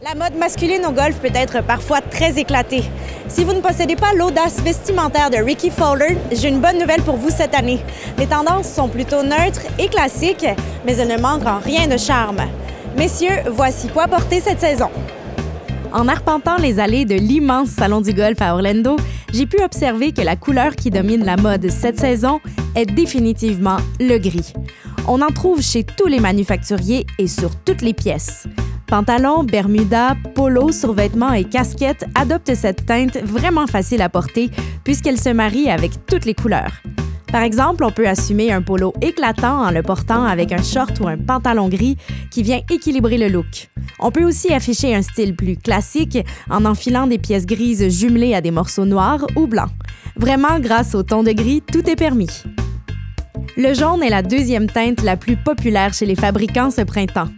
La mode masculine au golf peut être parfois très éclatée. Si vous ne possédez pas l'audace vestimentaire de Rickie Fowler, j'ai une bonne nouvelle pour vous cette année. Les tendances sont plutôt neutres et classiques, mais elles ne manquent en rien de charme. Messieurs, voici quoi porter cette saison. En arpentant les allées de l'immense salon du golf à Orlando, j'ai pu observer que la couleur qui domine la mode cette saison est définitivement le gris. On en trouve chez tous les manufacturiers et sur toutes les pièces. Pantalons, bermudas, polos, survêtements et casquettes adoptent cette teinte vraiment facile à porter puisqu'elle se marie avec toutes les couleurs. Par exemple, on peut assumer un polo éclatant en le portant avec un short ou un pantalon gris qui vient équilibrer le look. On peut aussi afficher un style plus classique en enfilant des pièces grises jumelées à des morceaux noirs ou blancs. Vraiment, grâce au ton de gris, tout est permis. Le jaune est la deuxième teinte la plus populaire chez les fabricants ce printemps.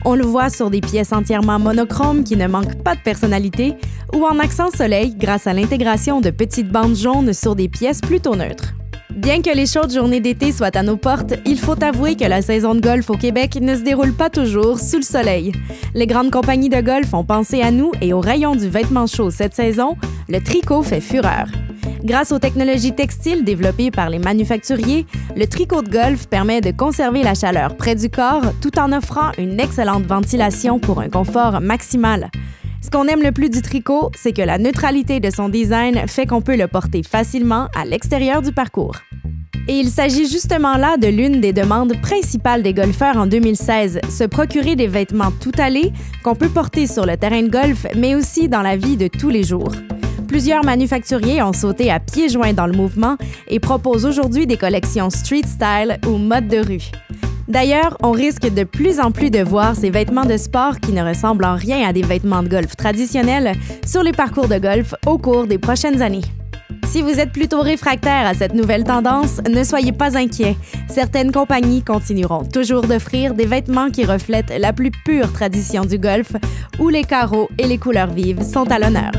On le voit sur des pièces entièrement monochromes qui ne manquent pas de personnalité ou en accent soleil grâce à l'intégration de petites bandes jaunes sur des pièces plutôt neutres. Bien que les chaudes journées d'été soient à nos portes, il faut avouer que la saison de golf au Québec ne se déroule pas toujours sous le soleil. Les grandes compagnies de golf ont pensé à nous et au rayon du vêtement chaud cette saison, le tricot fait fureur. Grâce aux technologies textiles développées par les manufacturiers, le tricot de golf permet de conserver la chaleur près du corps tout en offrant une excellente ventilation pour un confort maximal. Ce qu'on aime le plus du tricot, c'est que la neutralité de son design fait qu'on peut le porter facilement à l'extérieur du parcours. Et il s'agit justement là de l'une des demandes principales des golfeurs en 2016, se procurer des vêtements tout allés qu'on peut porter sur le terrain de golf, mais aussi dans la vie de tous les jours. Plusieurs manufacturiers ont sauté à pieds joints dans le mouvement et proposent aujourd'hui des collections street style ou mode de rue. D'ailleurs, on risque de plus en plus de voir ces vêtements de sport qui ne ressemblent en rien à des vêtements de golf traditionnels sur les parcours de golf au cours des prochaines années. Si vous êtes plutôt réfractaire à cette nouvelle tendance, ne soyez pas inquiets. Certaines compagnies continueront toujours d'offrir des vêtements qui reflètent la plus pure tradition du golf, où les carreaux et les couleurs vives sont à l'honneur.